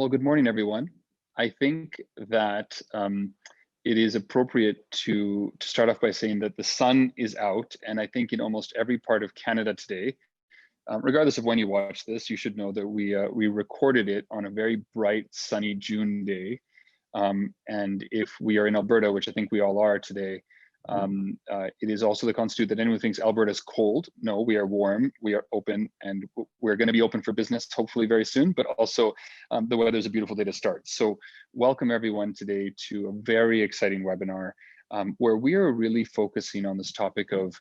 Well, good morning, everyone. I think that it is appropriate to start off by saying that the sun is out, and I think in almost every part of Canada today, regardless of when you watch this, you should know that we recorded it on a very bright, sunny June day. And if we are in Alberta, which I think we all are today, it is also the constitute that anyone who thinks Alberta is cold. No, we are warm, we are open, and we're going to be open for business hopefully very soon, but also the weather is a beautiful day to start. So welcome everyone today to a very exciting webinar where we are really focusing on this topic of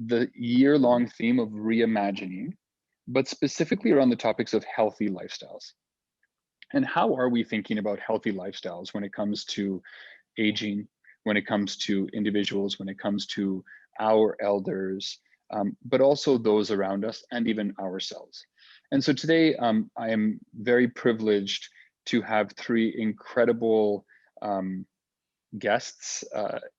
the year-long theme of reimagining, but specifically around the topics of healthy lifestyles. And how are we thinking about healthy lifestyles when it comes to aging, when it comes to individuals, when it comes to our elders, but also those around us and even ourselves. And so today I am very privileged to have three incredible guests,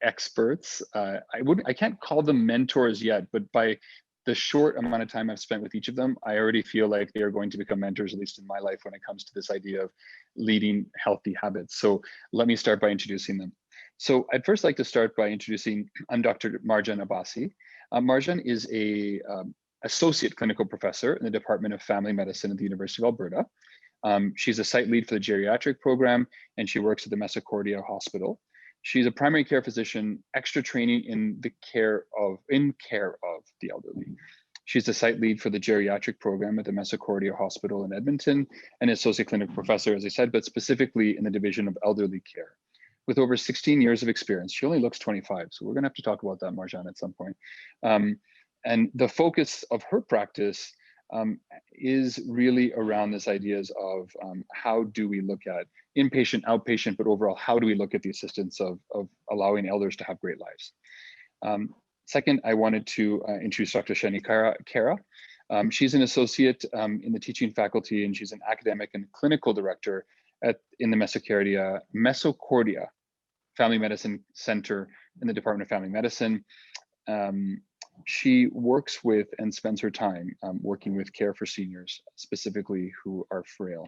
experts. I can't call them mentors yet, but by the short amount of time I've spent with each of them, I already feel like they are going to become mentors, at least in my life, when it comes to this idea of leading healthy habits. So let me start by introducing them. So I'd first like to start by introducing, I'm Dr. Marjan Abbasi. Marjan is a associate clinical professor in the Department of Family Medicine at the University of Alberta. She's a site lead for the geriatric program, and she works at the Misericordia Hospital. She's a primary care physician, extra training in care of the elderly. She's a site lead for the geriatric program at the Misericordia Hospital in Edmonton, and associate clinical professor, as I said, but specifically in the division of elderly care. With over 16 years of experience, she only looks 25, so we're gonna have to talk about that, Marjan, at some point. And the focus of her practice is really around this ideas of how do we look at inpatient, outpatient, but overall, how do we look at the assistance of allowing elders to have great lives? Second, I wanted to introduce Dr. Sheny Khera. She's an associate in the teaching faculty, and she's an academic and clinical director in the Misericordia Family Medicine Center in the Department of Family Medicine. She works with and spends her time working with care for seniors, specifically who are frail.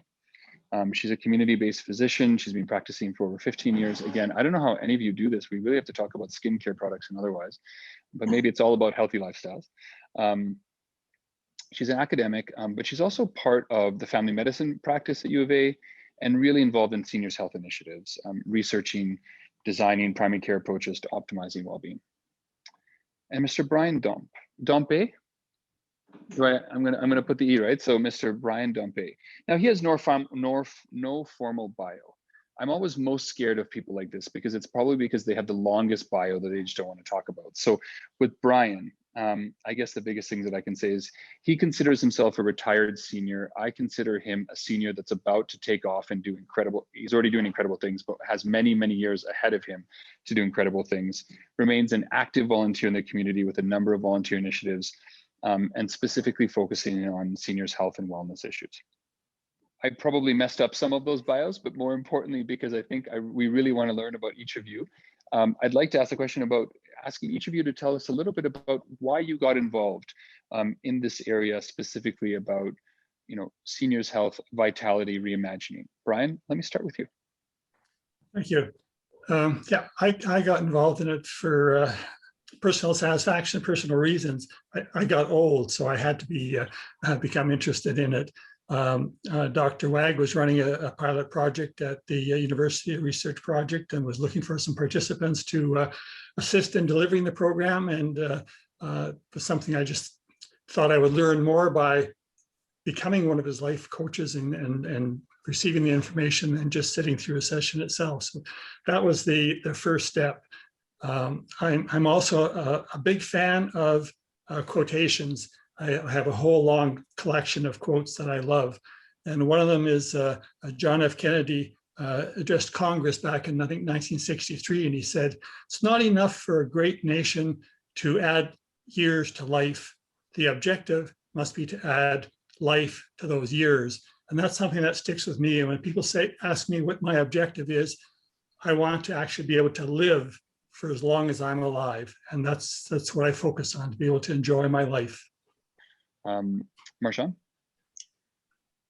She's a community-based physician. She's been practicing for over 15 years. Again, I don't know how any of you do this. We really have to talk about skincare products and otherwise, but maybe it's all about healthy lifestyles. She's an academic, but she's also part of the family medicine practice at U of A and really involved in seniors' health initiatives, researching, designing primary care approaches to optimizing well-being. And Mr. Brian Dompe, right? I'm gonna put the E, right? So Mr. Brian Dompe. Now he has no formal bio. I'm always most scared of people like this because it's probably because they have the longest bio that they just don't want to talk about. So with Brian, I guess the biggest thing that I can say is he considers himself a retired senior. I consider him a senior that's about to take off and do incredible. He's already doing incredible things, but has many, many years ahead of him to do incredible things. Remains an active volunteer in the community with a number of volunteer initiatives, and specifically focusing on seniors' health and wellness issues. I probably messed up some of those bios, but more importantly, because I think we really want to learn about each of you, I'd like to ask a question about asking each of you to tell us a little bit about why you got involved in this area, specifically about, seniors' health, vitality, reimagining. Brian, let me start with you. Thank you. Yeah, I got involved in it for personal satisfaction, personal reasons. I got old, so I had to become interested in it. Dr. Wag was running a pilot project at the university, a research project, and was looking for some participants to assist in delivering the program. And it was something I just thought I would learn more by becoming one of his life coaches and receiving the information and just sitting through a session itself. So that was the first step. I'm also a big fan of quotations. I have a whole long collection of quotes that I love. And one of them is John F. Kennedy addressed Congress back in, I think, 1963. And he said, "It's not enough for a great nation to add years to life. The objective must be to add life to those years." And that's something that sticks with me. And when people ask me what my objective is, I want to actually be able to live for as long as I'm alive. And that's what I focus on, to be able to enjoy my life. Marjan?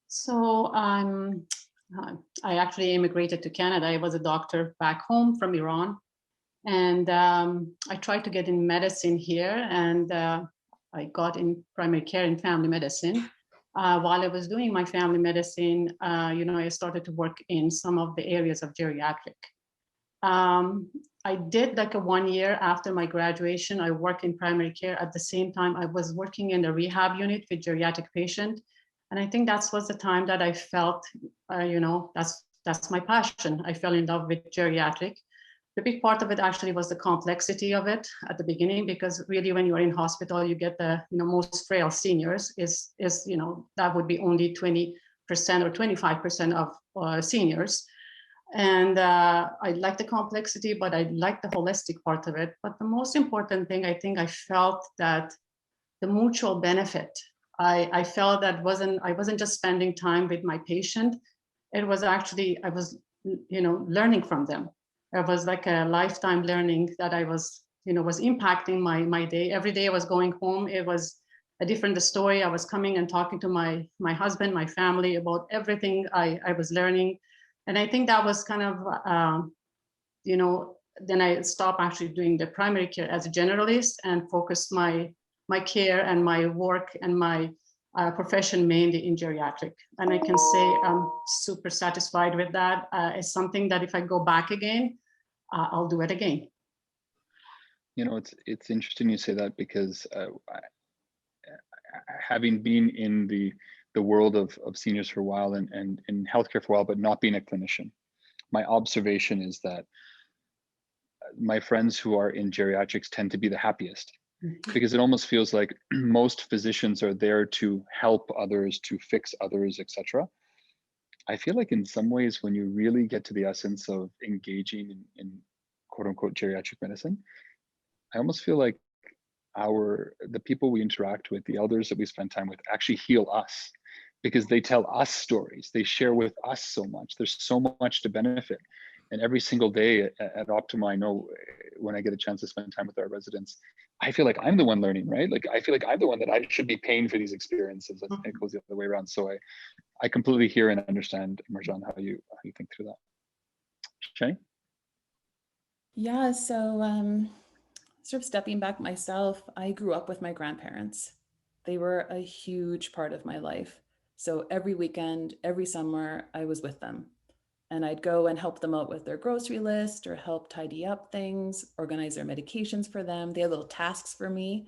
So I actually immigrated to Canada. I was a doctor back home from Iran. And I tried to get in medicine here, and I got in primary care and family medicine. While I was doing my family medicine, I started to work in some of the areas of geriatric. I did like a 1 year after my graduation, I worked in primary care. At the same time, I was working in a rehab unit with geriatric patient. And I think that was the time that I felt, that's my passion. I fell in love with geriatric. The big part of it actually was the complexity of it at the beginning, because really when you are in hospital, you get the most frail seniors is that would be only 20% or 25% of seniors. And I like the complexity, but I like the holistic part of it. But the most important thing, I think I felt that the mutual benefit, I felt that I wasn't just spending time with my patient. It was actually, I was, learning from them. It was like a lifetime learning that I was, was impacting my day. Every day I was going home, it was a different story. I was coming and talking to my husband, my family about everything I was learning. And I think that was kind of, then I stopped actually doing the primary care as a generalist and focused my care and my work and my profession mainly in geriatric. And I can say I'm super satisfied with that. It's something that if I go back again, I'll do it again. It's interesting you say that, because having been in the world of seniors for a while and in healthcare for a while, but not being a clinician, my observation is that my friends who are in geriatrics tend to be the happiest, because it almost feels like most physicians are there to help others, to fix others, etc. I feel like in some ways, when you really get to the essence of engaging in quote unquote geriatric medicine, I almost feel like the people we interact with, the elders that we spend time with, actually heal us, because they tell us stories, they share with us so much. There's so much to benefit. And every single day at Optima, I know when I get a chance to spend time with our residents, I feel like I'm the one learning, right? Like I feel like I'm the one that I should be paying for these experiences. And it goes the other way around. So I completely hear and understand, Marjan, how you think through that. Sheny? Yeah, so sort of stepping back myself, I grew up with my grandparents. They were a huge part of my life. So every weekend, every summer, I was with them. And I'd go and help them out with their grocery list or help tidy up things, organize their medications for them. They had little tasks for me.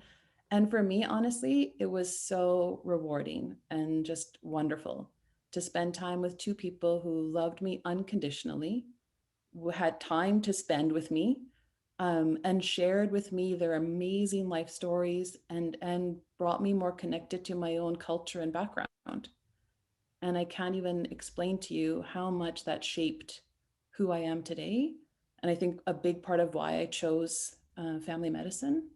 And for me, honestly, it was so rewarding and just wonderful to spend time with two people who loved me unconditionally, who had time to spend with me, and shared with me their amazing life stories and brought me more connected to my own culture and background. And I can't even explain to you how much that shaped who I am today. And I think a big part of why I chose family medicine.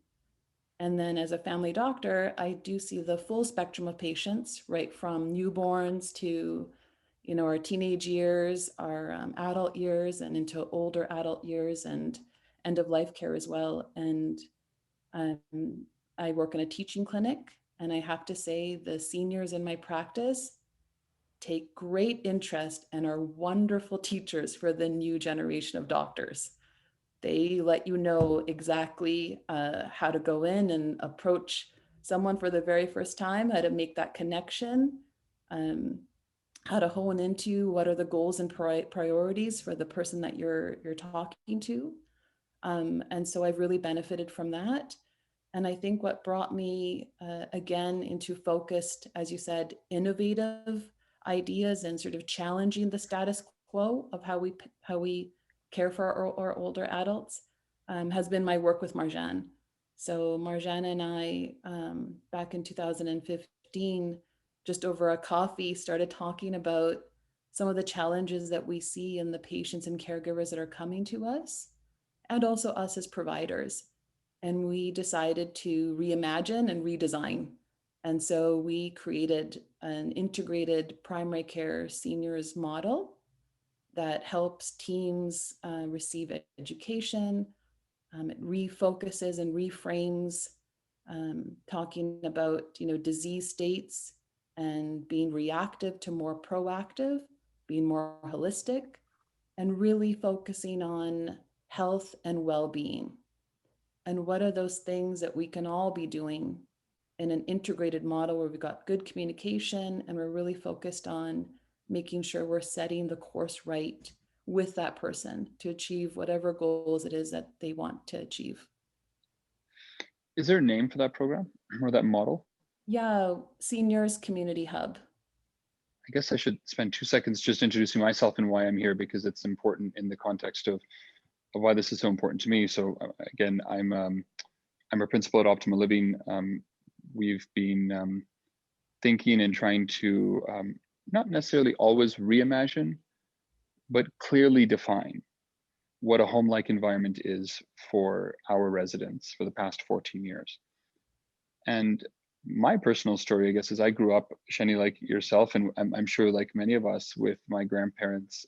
And then as a family doctor, I do see the full spectrum of patients, right from newborns to, our teenage years, our adult years, and into older adult years and end of life care as well. And I work in a teaching clinic, and I have to say the seniors in my practice take great interest and are wonderful teachers for the new generation of doctors. They let you know exactly how to go in and approach someone for the very first time, how to make that connection, how to hone into what are the goals and priorities for the person that you're talking to. And so I've really benefited from that. And I think what brought me again into focused, as you said, innovative ideas and sort of challenging the status quo of how we care for our older adults has been my work with Marjan. So Marjan and I, back in 2015, just over a coffee, started talking about some of the challenges that we see in the patients and caregivers that are coming to us, and also us as providers. And we decided to reimagine and redesign. And so we created an integrated primary care seniors model that helps teams receive education. It refocuses and reframes, talking about disease states and being reactive to more proactive, being more holistic, and really focusing on health and well-being. And what are those things that we can all be doing in an integrated model where we've got good communication and we're really focused on making sure we're setting the course right with that person to achieve whatever goals it is that they want to achieve. Is there a name for that program or that model? Yeah, Seniors Community Hub. I guess I should spend 2 seconds just introducing myself and why I'm here, because it's important in the context of why this is so important to me. So again, I'm a principal at Optimal Living. We've been thinking and trying to not necessarily always reimagine, but clearly define what a home-like environment is for our residents for the past 14 years. And my personal story, I guess, is I grew up, Sheny, like yourself, and I'm sure like many of us, with my grandparents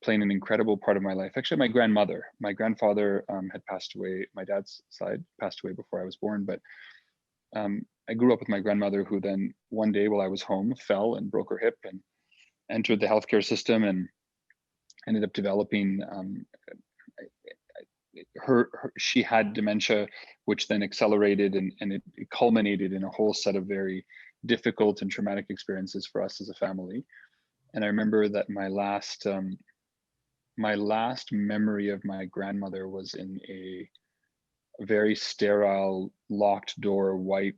playing an incredible part of my life. Actually, my grandmother, my grandfather had passed away. My dad's side passed away before I was born, but I grew up with my grandmother, who then one day while I was home fell and broke her hip and entered the healthcare system and ended up developing she had dementia, which then accelerated and it culminated in a whole set of very difficult and traumatic experiences for us as a family. And I remember that my last memory of my grandmother was in a very sterile, locked door, white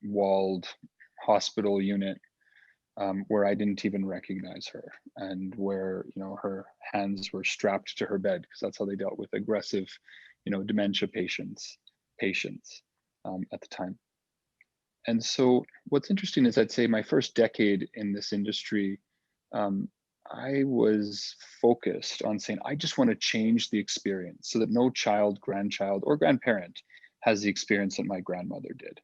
walled hospital unit, where I didn't even recognize her, and where, you know, her hands were strapped to her bed, because that's how they dealt with aggressive, you know, dementia patients at the time. And so what's interesting is, I'd say my first decade in this industry, I was focused on saying, I just want to change the experience so that no child, grandchild, or grandparent has the experience that my grandmother did.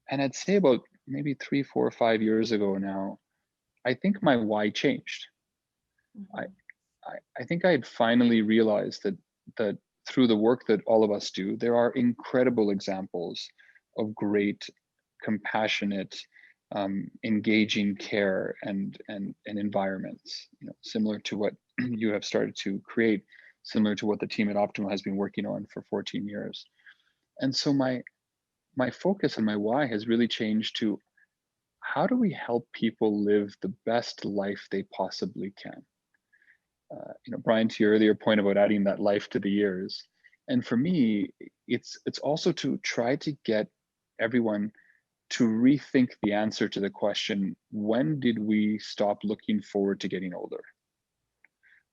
And I'd say about maybe 3, 4, 5 years ago now, I think my why changed. Mm-hmm. I think I had finally realized that through the work that all of us do, there are incredible examples of great, compassionate, engaging care and environments, you know, similar to what you have started to create, similar to what the team at Optimal has been working on for 14 years. And so my focus and my why has really changed to, how do we help people live the best life they possibly can? You know, Brian, to your earlier point about adding that life to the years, and for me, it's also to try to get everyone to rethink the answer to the question, when did we stop looking forward to getting older?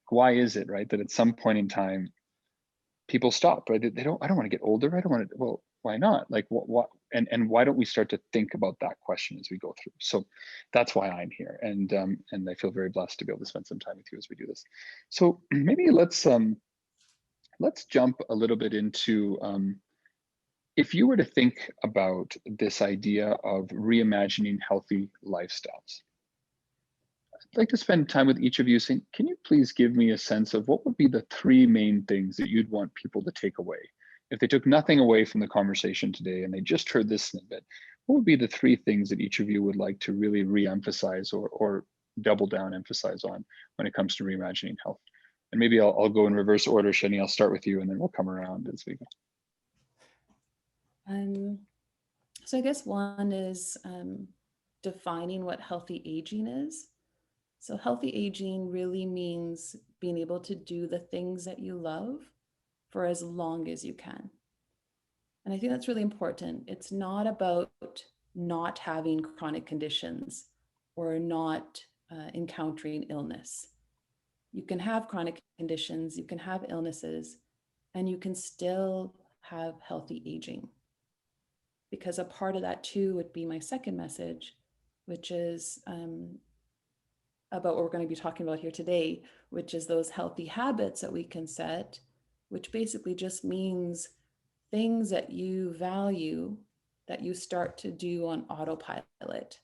Why is it, right, that at some point in time, people stop, right? I don't want to get older. I don't want to, well, why not? Like what, and why don't we start to think about that question as we go through? So that's why I'm here. And I feel very blessed to be able to spend some time with you as we do this. So maybe let's jump a little bit into, if you were to think about this idea of reimagining healthy lifestyles, I'd like to spend time with each of you saying, can you please give me a sense of what would be the 3 main things that you'd want people to take away? If they took nothing away from the conversation today and they just heard this snippet, what would be the 3 things that each of you would like to really re-emphasize or double down emphasize on when it comes to reimagining health? And maybe I'll go in reverse order. Sheny, I'll start with you and then we'll come around as we go. So I guess one is defining what healthy aging is. So healthy aging really means being able to do the things that you love for as long as you can. And I think that's really important. It's not about not having chronic conditions or not encountering illness. You can have chronic conditions, you can have illnesses, and you can still have healthy aging. Because a part of that too would be my second message, which is about what we're going to be talking about here today, which is those healthy habits that we can set, which basically just means things that you value that you start to do on autopilot,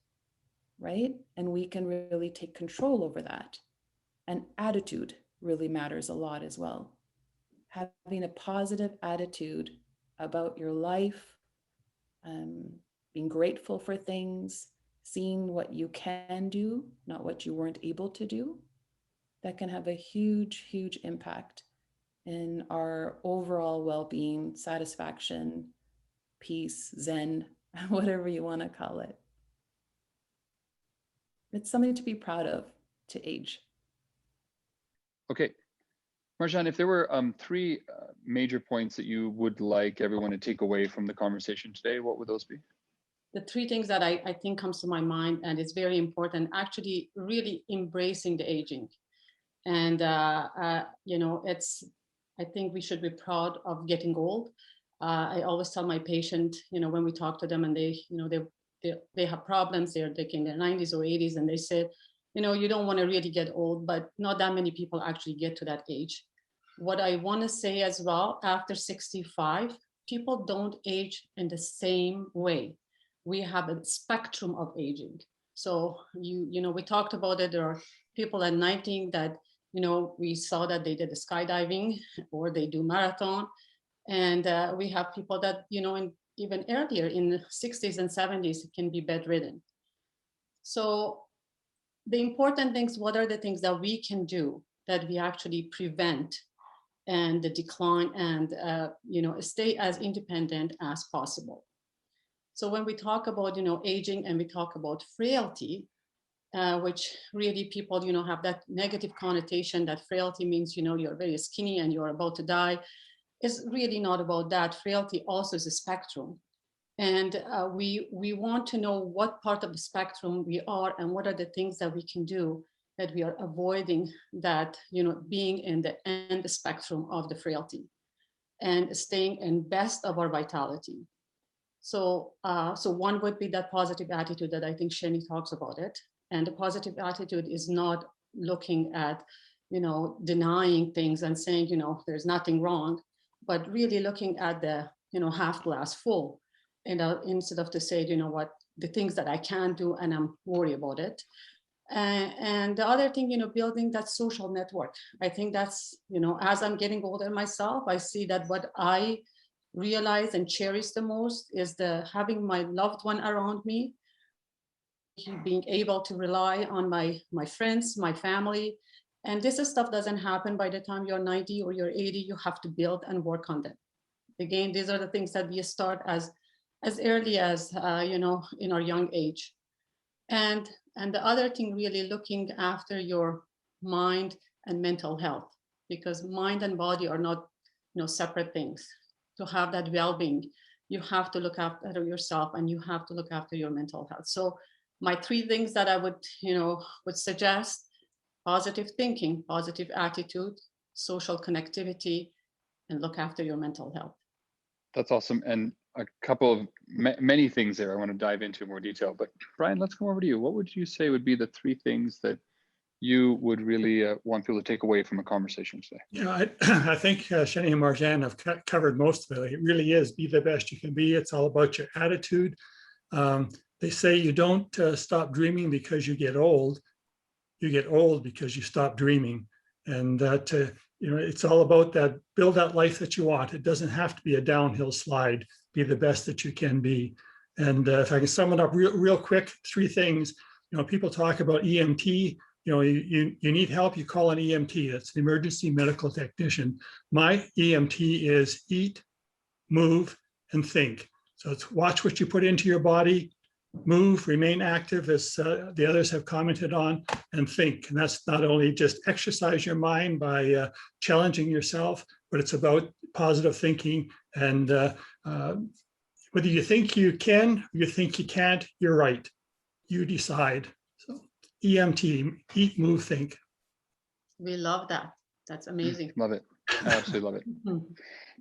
right? And we can really take control over that. And attitude really matters a lot as well. Having a positive attitude about your life, being grateful for things, seeing what you can do, not what you weren't able to do, that can have a huge, huge impact in our overall well-being, satisfaction, peace, zen, whatever you want to call it. It's something to be proud of, to age. Okay. Marjan, if there were three major points that you would like everyone to take away from the conversation today, what would those be? The three things that I think comes to my mind, and it's very important, actually really embracing the aging. And, I think we should be proud of getting old. I always tell my patient, when we talk to them and they have problems, they're like in their 90s or 80s, and they say, you don't want to really get old, but not that many people actually get to that age. What I want to say as well, after 65, people don't age in the same way. We have a spectrum of aging. So we talked about it. There are people at 19 that, we saw that they did the skydiving or they do marathon. And we have people that, even earlier in the 60s and 70s can be bedridden. So the important things, what are the things that we can do that we actually prevent and the decline and, stay as independent as possible. So when we talk about, aging and we talk about frailty, which really people, have that negative connotation that frailty means, you're very skinny and you're about to die. It's really not about that. Frailty also is a spectrum. And we want to know what part of the spectrum we are and what are the things that we can do that we are avoiding that, being in the end spectrum of the frailty and staying in best of our vitality. So one would be that positive attitude that I think Sheny talks about it. And the positive attitude is not looking at, denying things and saying, there's nothing wrong, but really looking at the, half glass full. And instead of to say, what, the things that I can do and I'm worried about it. And the other thing, building that social network. I think that's, as I'm getting older myself, I see that what I realize and cherish the most is having my loved one around me, being able to rely on my friends, my family. And this stuff doesn't happen by the time you're 90 or you're 80, you have to build and work on them. Again, these are the things that we start as early as, in our young age. And the other thing, really looking after your mind and mental health, because mind and body are not, separate things. To have that well-being, you have to look after yourself and you have to look after your mental health. So my three things that I would suggest: positive thinking, positive attitude, social connectivity, and look after your mental health. That's awesome. And a couple of many things there I want to dive into in more detail. But Brian, let's come over to you. What would you say would be the three things that you would really want people to take away from a conversation today? Yeah, I think Sheny and Marjan have covered most of it. It really is be the best you can be. It's all about your attitude. They say you don't stop dreaming because you get old. You get old because you stop dreaming. And that, it's all about that, build that life that you want. It doesn't have to be a downhill slide. Be the best that you can be. And if I can sum it up real quick, three things. People talk about EMT. You need help, you call an EMT. That's an emergency medical technician. My EMT is eat, move, and think. So it's watch what you put into your body, move, remain active, as the others have commented on, and think. And that's not only just exercise your mind by challenging yourself, but it's about positive thinking. And whether you think you can, or you think you can't, you're right. You decide. So EMT, eat, move, think. We love that. That's amazing. Love it. I absolutely love it.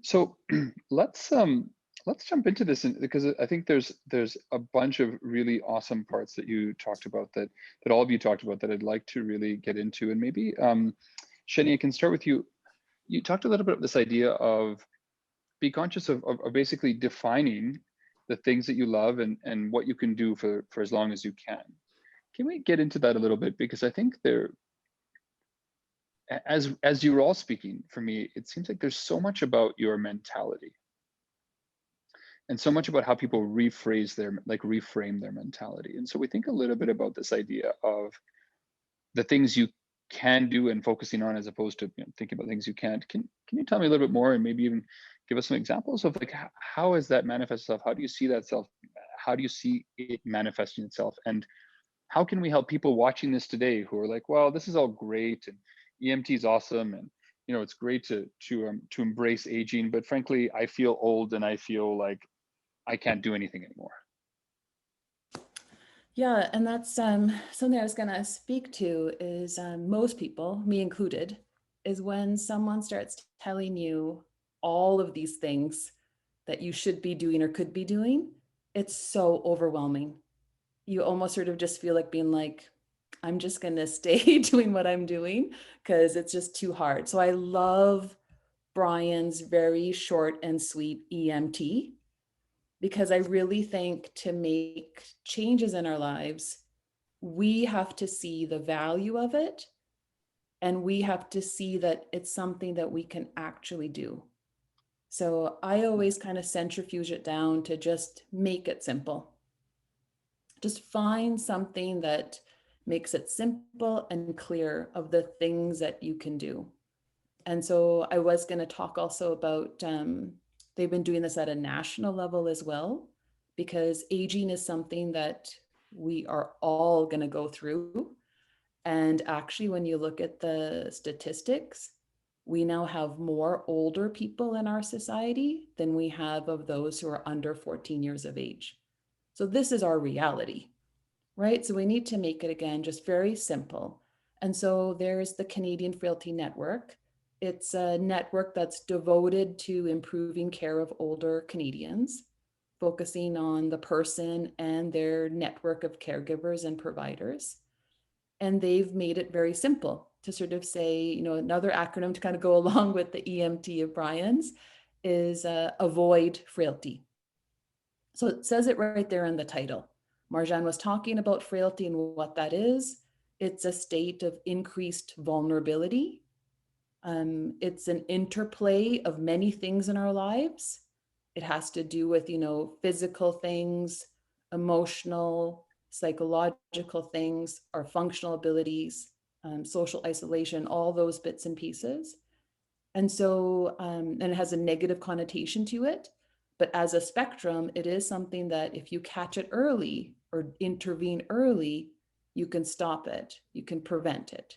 So let's jump into this, because I think there's a bunch of really awesome parts that you talked about, that all of you talked about, that I'd like to really get into. And maybe Sheny, I can start with you. You talked a little bit about this idea of be conscious of basically defining the things that you love and what you can do for as long as you can. Can we get into that a little bit? Because I think as you were all speaking, for me, it seems like there's so much about your mentality. and so much about how people reframe their mentality. And so we think a little bit about this idea of the things you can do and focusing on, as opposed to thinking about things you can't. Can you tell me a little bit more, and maybe even give us some examples of like how is that manifest itself? How do you see that self? How do you see it manifesting itself? And how can we help people watching this today who are like, well, this is all great and EMT is awesome, and it's great to embrace aging, but frankly, I feel old and I feel like I can't do anything anymore. Yeah, and that's something I was going to speak to is most people, me included, is when someone starts telling you all of these things that you should be doing or could be doing, it's so overwhelming. You almost sort of just feel like being like, I'm just going to stay doing what I'm doing because it's just too hard. So I love Brian's very short and sweet EMT, because I really think to make changes in our lives, we have to see the value of it, and we have to see that it's something that we can actually do. So I always kind of centrifuge it down to just make it simple. Just find something that makes it simple and clear of the things that you can do. And so I was going to talk also about, they've been doing this at a national level as well, because aging is something that we are all going to go through. And actually, when you look at the statistics, we now have more older people in our society than we have of those who are under 14 years of age. So this is our reality, right? So we need to make it, again, just very simple. And so there's the Canadian Frailty Network. It's a network that's devoted to improving care of older Canadians, focusing on the person and their network of caregivers and providers. And they've made it very simple to sort of say, another acronym to kind of go along with the EMT of Brian's is avoid frailty. So it says it right there in the title. Marjan was talking about frailty and what that is. It's a state of increased vulnerability. It's an interplay of many things in our lives. It has to do with, physical things, emotional, psychological things, our functional abilities, social isolation, all those bits and pieces. And so, and it has a negative connotation to it. But as a spectrum, it is something that if you catch it early or intervene early, you can stop it, you can prevent it.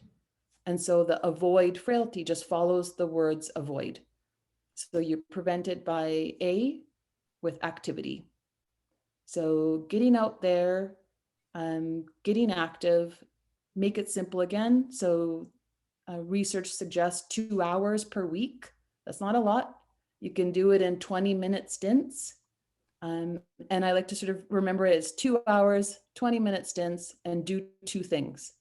And so the avoid frailty just follows the words avoid. So you prevent it by with activity. So getting out there, getting active, make it simple again. So research suggests 2 hours per week. That's not a lot. You can do it in 20-minute stints. And I like to sort of remember it as 2 hours, 20-minute stints, and do 2 things.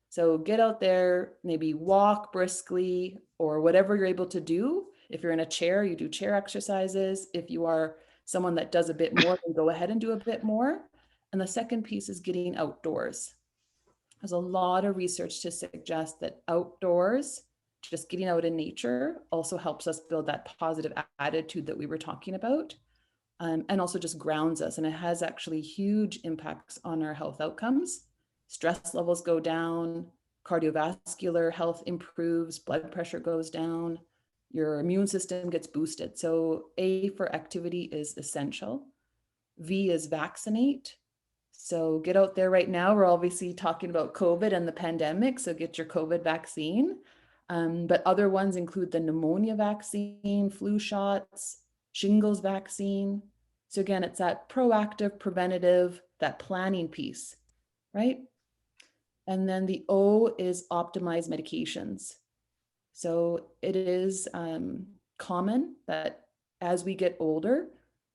So get out there, maybe walk briskly or whatever you're able to do. If you're in a chair, you do chair exercises. If you are someone that does a bit more, then go ahead and do a bit more. And the second piece is getting outdoors. There's a lot of research to suggest that outdoors, just getting out in nature, also helps us build that positive attitude that we were talking about, and also just grounds us. And it has actually huge impacts on our health outcomes. Stress levels go down, cardiovascular health improves, blood pressure goes down, your immune system gets boosted. So A for activity is essential. V is vaccinate. So get out there right now. We're obviously talking about COVID and the pandemic, so get your COVID vaccine. But other ones include the pneumonia vaccine, flu shots, shingles vaccine. So again, it's that proactive, preventative, that planning piece, right? And then the O is optimize medications. So it is common that as we get older,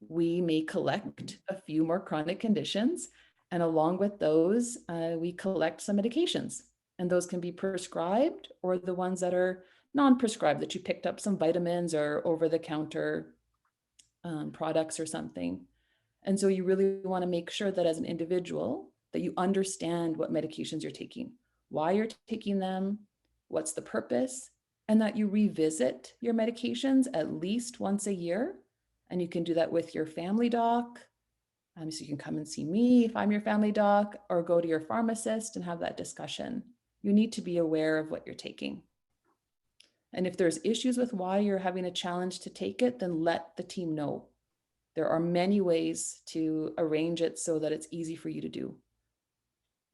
we may collect a few more chronic conditions. And along with those, we collect some medications. And those can be prescribed or the ones that are non-prescribed, that you picked up some vitamins or over-the-counter products or something. And so you really want to make sure that as an individual, that you understand what medications you're taking, why you're taking them, what's the purpose, and that you revisit your medications at least once a year And you can do that with your family doc. So you can come and see me if I'm your family doc, or go to your pharmacist and have that discussion. You need to be aware of what you're taking. And if there's issues with why you're having a challenge to take it, then let the team know. There are many ways to arrange it so that it's easy for you to do.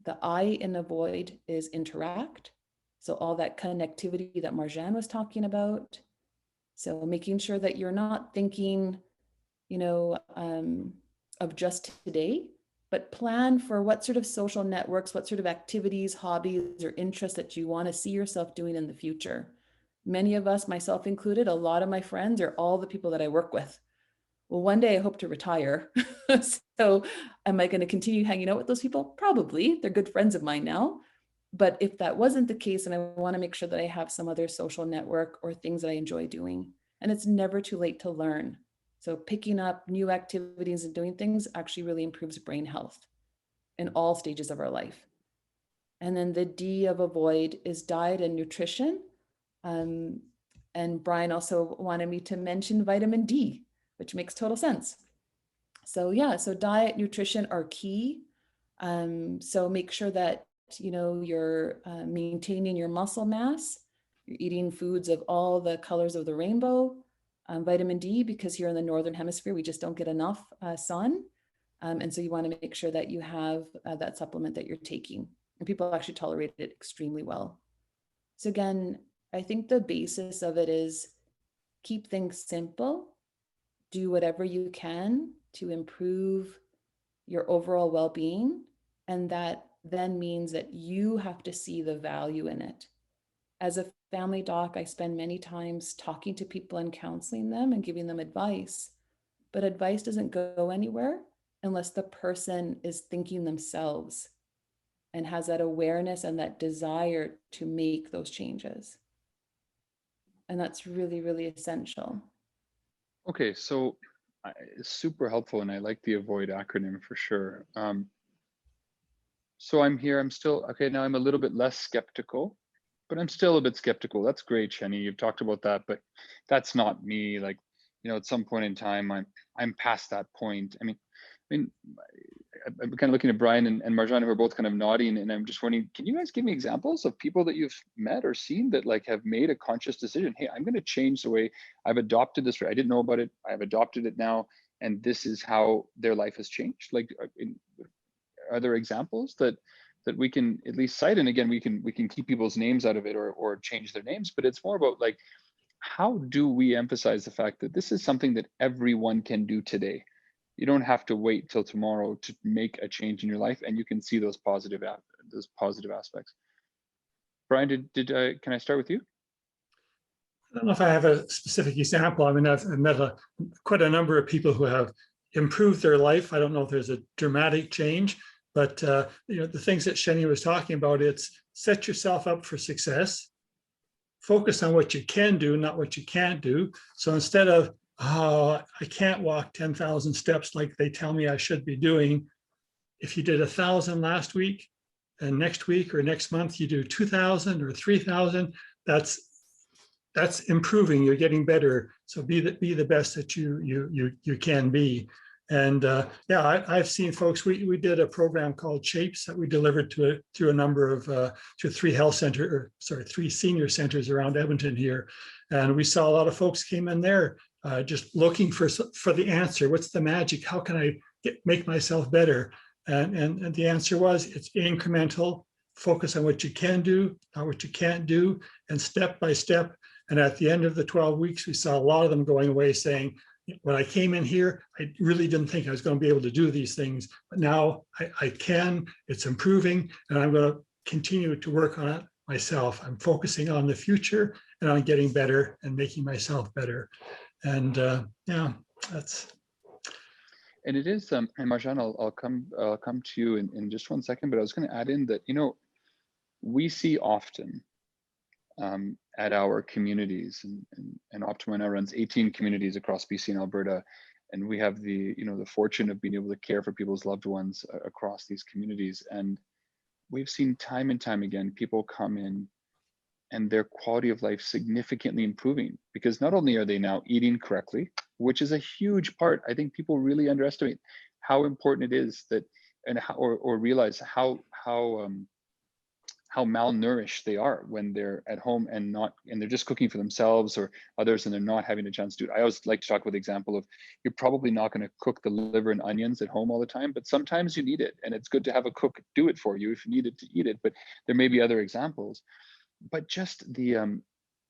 The I in avoid is interact. So all that connectivity that Marjan was talking about. So making sure that you're not thinking, of just today, but plan for what sort of social networks, what sort of activities, hobbies, or interests that you want to see yourself doing in the future. Many of us, myself included, a lot of my friends are all the people that I work with. Well, one day I hope to retire. So am I going to continue hanging out with those people? Probably. They're good friends of mine now. But if that wasn't the case, and I want to make sure that I have some other social network or things that I enjoy doing, and it's never too late to learn. So picking up new activities and doing things actually really improves brain health in all stages of our life. And then the D of avoid is diet and nutrition. And Brian also wanted me to mention vitamin D, which makes total sense. So yeah, so diet, nutrition are key. So make sure that, you're maintaining your muscle mass. You're eating foods of all the colors of the rainbow. Vitamin D, because here in the Northern Hemisphere, we just don't get enough sun. And so you want to make sure that you have that supplement that you're taking. And people actually tolerate it extremely well. So again, I think the basis of it is keep things simple, do whatever you can to improve your overall well-being. And that then means that you have to see the value in it. As a family doc, I spend many times talking to people and counseling them and giving them advice, but advice doesn't go anywhere unless the person is thinking themselves and has that awareness and that desire to make those changes. And that's really, really essential. Okay, so it's super helpful, and I like the avoid acronym for sure. So I'm here, I'm still, okay, now I'm a little bit less skeptical, but I'm still a bit skeptical. That's great, Sheny, you've talked about that, but that's not me. Like, at some point in time, I'm past that point. I mean, I'm kind of looking at Brian and Marjan, who are both kind of nodding, and I'm just wondering, can you guys give me examples of people that you've met or seen that like have made a conscious decision? Hey, I'm going to change the way I've adopted this. I didn't know about it. I've adopted it now, and this is how their life has changed. Like, are there examples that we can at least cite? And again, we can keep people's names out of it or change their names, but it's more about like, how do we emphasize the fact that this is something that everyone can do today? You don't have to wait till tomorrow to make a change in your life, and you can see those positive aspects. Brian, can I start with you? I don't know if I have a specific example. I mean, I've met quite a number of people who have improved their life. I don't know if there's a dramatic change, but the things that Sheny was talking about, it's set yourself up for success. Focus on what you can do, not what you can't do. So instead of, oh, I can't walk 10,000 steps like they tell me I should be doing, if you did 1,000 last week, and next week or next month you do 2,000 or 3,000, that's improving. You're getting better. So be the best that you can be. And yeah, I've seen folks. We did a program called Shapes that we delivered to a number of to three senior centers around Edmonton here, and we saw a lot of folks came in there just looking for the answer. What's the magic? How can I make myself better? And the answer was, it's incremental. Focus on what you can do, not what you can't do, and step by step. And at the end of the 12 weeks, we saw a lot of them going away saying, when I came in here, I really didn't think I was going to be able to do these things, but now I can. It's improving, and I'm going to continue to work on it myself. I'm focusing on the future and on getting better and making myself better. And yeah, that's. And it is, and Marjan, I'll come to you in just one second, but I was going to add in that, we see often at our communities, and Optima now runs 18 communities across BC and Alberta, and we have the fortune of being able to care for people's loved ones across these communities. And we've seen time and time again people come in and their quality of life significantly improving, because not only are they now eating correctly, which is a huge part. I think people really underestimate how important it is that, and how, or realize how malnourished they are when they're at home and they're just cooking for themselves or others, and they're not having a chance to do it. I always like to talk about the example of, you're probably not going to cook the liver and onions at home all the time, but sometimes you need it, and it's good to have a cook do it for you if you needed to eat it. But there may be other examples. But just the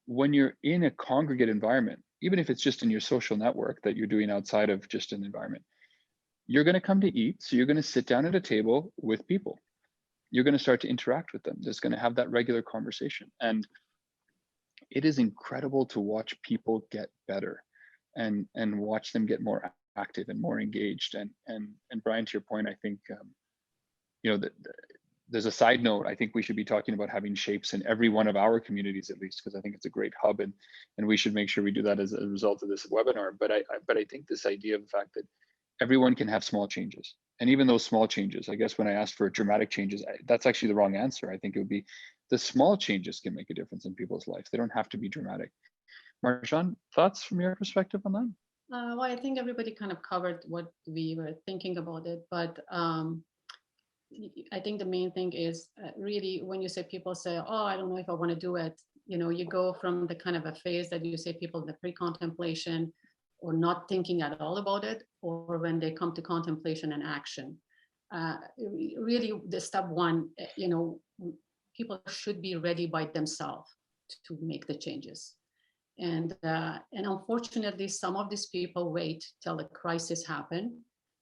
when you're in a congregate environment, even if it's just in your social network that you're doing outside of just an environment, you're going to come to eat. So you're going to sit down at a table with people. You're going to start to interact with them. There's going to have that regular conversation. And it is incredible to watch people get better and watch them get more active and more engaged. And Brian, to your point, I think, there's a side note. I think we should be talking about having shapes in every one of our communities, at least, because I think it's a great hub, and we should make sure we do that as a result of this webinar. But I think this idea of the fact that everyone can have small changes. And even those small changes, I guess when I asked for dramatic changes, that's actually the wrong answer. I think it would be the small changes can make a difference in people's lives. They don't have to be dramatic. Marjan, thoughts from your perspective on that? Well, I think everybody kind of covered what we were thinking about it, but I think the main thing is really when you say, people say, oh, I don't know if I want to do it. You go from the kind of a phase that you say people in the pre-contemplation or not thinking at all about it, or when they come to contemplation and action. Really, the step one, people should be ready by themselves to make the changes. And unfortunately, some of these people wait till the crisis happens,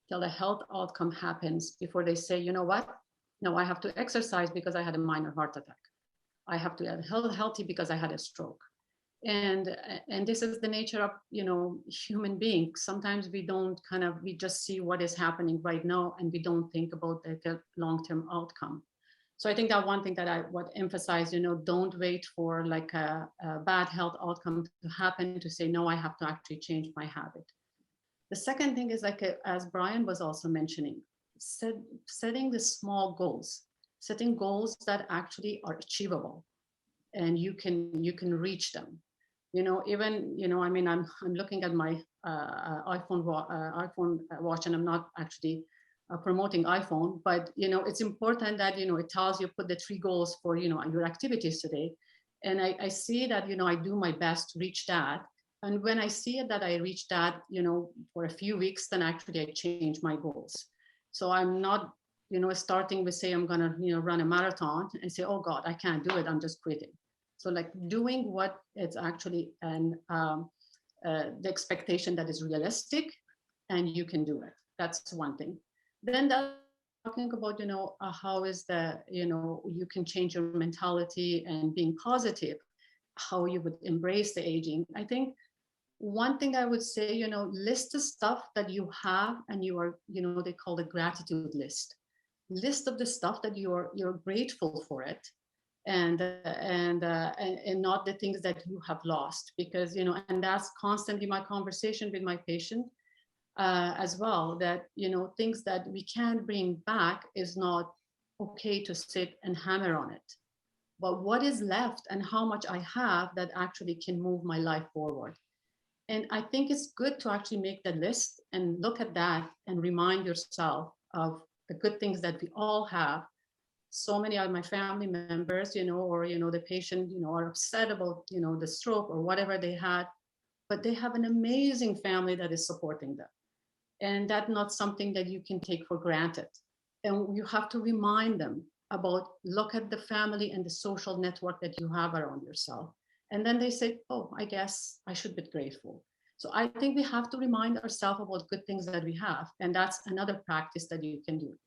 till the health outcome happens before they say, you know what? No, I have to exercise because I had a minor heart attack. I have to get healthy because I had a stroke. And this is the nature of human beings. Sometimes we just see what is happening right now, and we don't think about the long-term outcome. So I think that one thing that I would emphasize, don't wait for like a bad health outcome to happen to say, no, I have to actually change my habit. The second thing is, like as Brian was also mentioning, setting the small goals, setting goals that actually are achievable, and you can reach them. I'm looking at my iPhone watch, and I'm not actually promoting iPhone, but it's important that it tells you, put the 3 goals for your activities today, and I see that I do my best to reach that. And when I see that I reach that for a few weeks, then actually I change my goals. So I'm not starting with, say, I'm gonna run a marathon and say, oh God, I can't do it, I'm just quitting. So like doing what it's actually the expectation that is realistic and you can do it. That's one thing. Then talking about, how is you can change your mentality and being positive, how you would embrace the aging. I think one thing I would say, list the stuff that you have and you are, they call it gratitude list. List of the stuff that you're grateful for it. And not the things that you have lost, because and that's constantly my conversation with my patient as well, that things that we can't bring back is not okay to sit and hammer on it, but what is left and how much I have that actually can move my life forward. And I think it's good to actually make the list and look at that and remind yourself of the good things that we all have. So many of my family members, or, the patient, are upset about, the stroke or whatever they had, but they have an amazing family that is supporting them. And that's not something that you can take for granted. And you have to remind them about, look at the family and the social network that you have around yourself. And then they say, oh, I guess I should be grateful. So I think we have to remind ourselves about good things that we have. And that's another practice that you can do.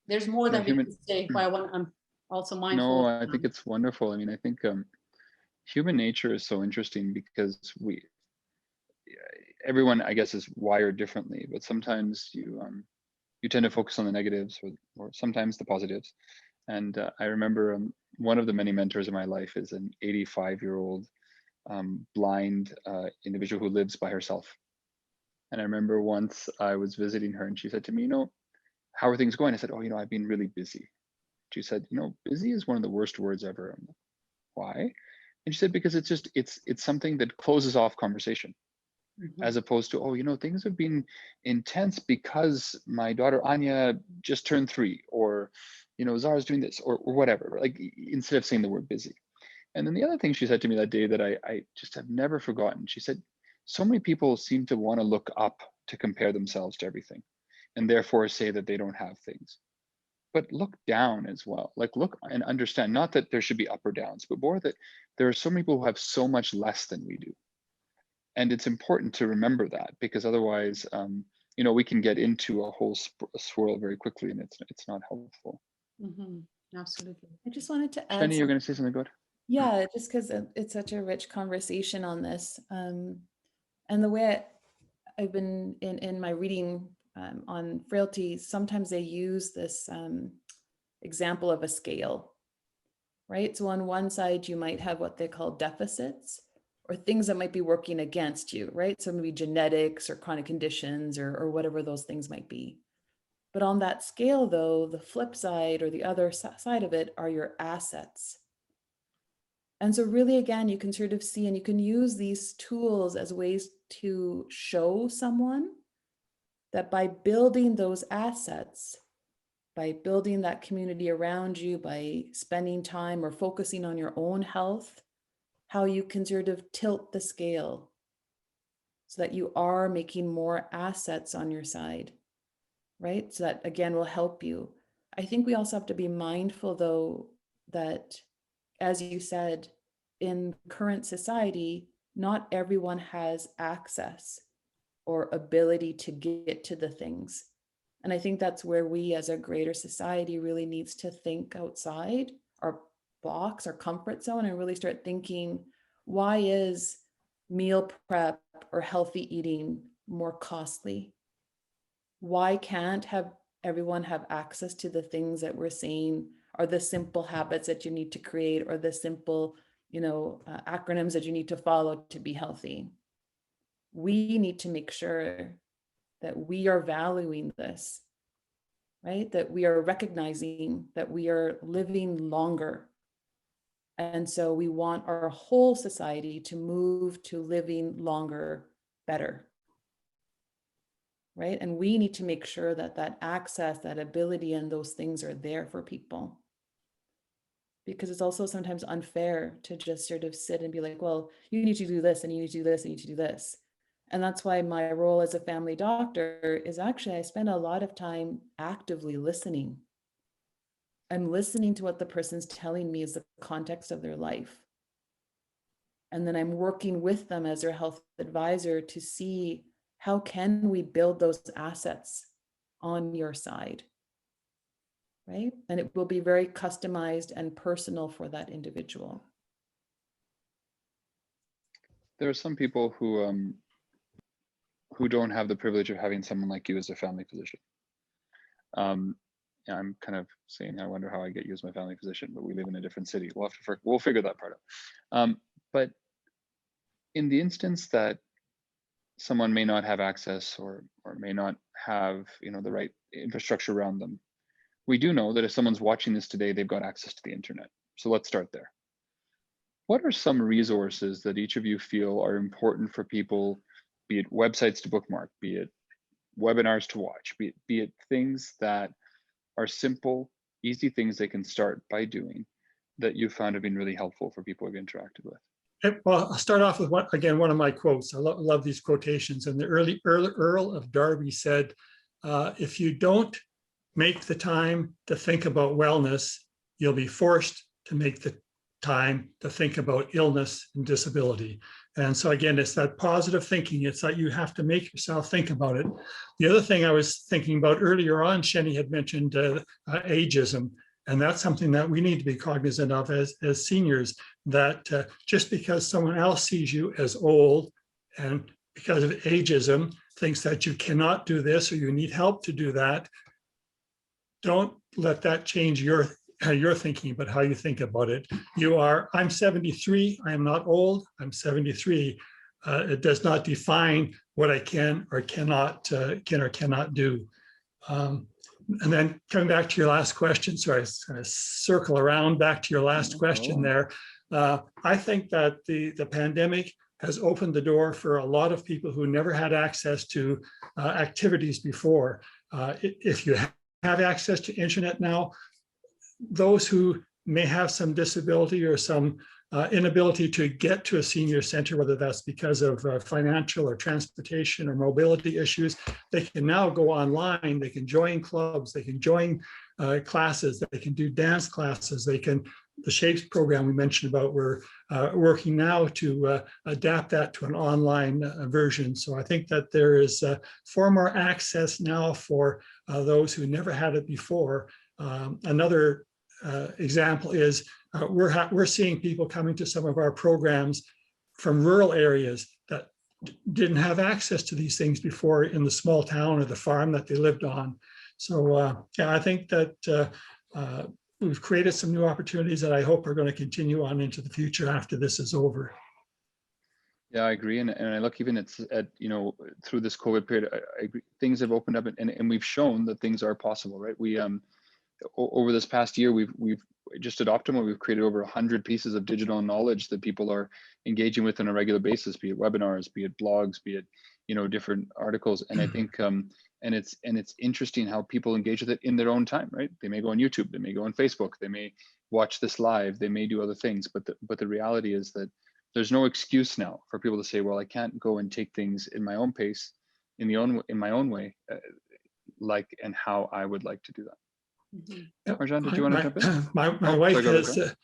There's more that we can say, but I'm also mindful. No, I think it's wonderful. I mean, I think human nature is so interesting because everyone, I guess, is wired differently, but sometimes you tend to focus on the negatives or sometimes the positives. And I remember one of the many mentors in my life is an 85-year-old blind individual who lives by herself. And I remember once I was visiting her and she said to me, how are things going? I said, oh, I've been really busy. She said, busy is one of the worst words ever. I'm like, why? And she said, because it's something that closes off conversation. as opposed to, oh, you know, things have been intense because my daughter Anya just turned 3, or, you know, Zara's doing this, or whatever, like, instead of saying the word busy. And then the other thing she said to me that day that I just have never forgotten, she said, so many people seem to want to look up to compare themselves to everything, and therefore say that they don't have things. But look down as well, like look and understand, not that there should be up or downs, but more that there are so many people who have so much less than we do. And it's important to remember that, because otherwise, you know, we can get into a whole swirl very quickly, and it's not helpful. Absolutely. I just wanted to add. Sheny, you're going to say something good? Yeah, just because it's such a rich conversation on this. And the way I've been in my reading on frailty, sometimes they use this example of a scale, right? So on one side, you might have what they call deficits, or things that might be working against you, right? So maybe genetics or chronic conditions or whatever those things might be. But on that scale, though, the flip side or the other side of it are your assets. And so really, again, you can sort of see, and you can use these tools as ways to show someone that by building those assets, by building that community around you, by spending time or focusing on your own health, how you can sort of tilt the scale so that you are making more assets on your side, right? So that, again, will help you. I think we also have to be mindful, though, that, as you said, in current society, not everyone has access or ability to get to the things. And I think that's where we as a greater society really needs to think outside our box, our comfort zone, and really start thinking, why is meal prep or healthy eating more costly? Why can't everyone have access to the things that we're saying are the simple habits that you need to create, or the simple, acronyms that you need to follow to be healthy? We need to make sure that we are valuing this, right? That we are recognizing that we are living longer. And so we want our whole society to move to living longer, better, right? And we need to make sure that that access, that ability, and those things are there for people. Because it's also sometimes unfair to just sort of sit and be like, well, you need to do this, and you need to do this, and you need to do this. And that's why my role as a family doctor is actually, I spend a lot of time actively listening. I'm listening to what the person's telling me is the context of their life. And then I'm working with them as their health advisor to see, how can we build those assets on your side, right? And it will be very customized and personal for that individual. There are some people who don't have the privilege of having someone like you as a family physician. I'm kind of saying, I wonder how I get you as my family physician, but we live in a different city. We'll figure that part out. But in the instance that someone may not have access or may not have, the right infrastructure around them, we do know that if someone's watching this today, they've got access to the internet. So let's start there. What are some resources that each of you feel are important for people, be it websites to bookmark, be it webinars to watch, be it things that are simple, easy things they can start by doing, that you found have been really helpful for people who've interacted with? Well, I'll start off with one of my quotes. I love these quotations. And the Earl of Derby said, if you don't make the time to think about wellness, you'll be forced to make the time to think about illness and disability. And so again, it's that positive thinking. It's that you have to make yourself think about it. The other thing I was thinking about earlier on, Sheny had mentioned ageism. And that's something that we need to be cognizant of as seniors, that just because someone else sees you as old and because of ageism thinks that you cannot do this or you need help to do that, don't let that change your thinking about how you think about it. I'm 73, I am not old, I'm 73. It does not define what I can or cannot do. And then coming back to your last question, sorry, I was going to circle around back to your last question there. I think that the pandemic has opened the door for a lot of people who never had access to activities before. If you have access to internet now, those who may have some disability or some inability to get to a senior center, whether that's because of financial or transportation or mobility issues, they can now go online, they can join clubs, they can join classes, they can do dance classes, they can, the Shapes program we mentioned about, we're working now to adapt that to an online version. So I think that there is far more access now for those who never had it before. Another example is we're seeing people coming to some of our programs from rural areas that didn't have access to these things before in the small town or the farm that they lived on. So yeah, I think that we've created some new opportunities that I hope are going to continue on into the future after this is over. Yeah, I agree, and I look even at you know, through this COVID period, I agree, things have opened up, and we've shown that things are possible, right? We over this past year, we've just at Optima, we've created over 100 pieces of digital knowledge that people are engaging with on a regular basis, be it webinars, be it blogs, be it, you know, different articles. And I think and it's interesting how people engage with it in their own time, right? They may go on YouTube, they may go on Facebook, they may watch this live, they may do other things, but the reality is that there's no excuse now for people to say, well, I can't go and take things in my own pace, in my own way, like and how I would like to do that. Mm-hmm. Marjan, did you want to jump in? My wife has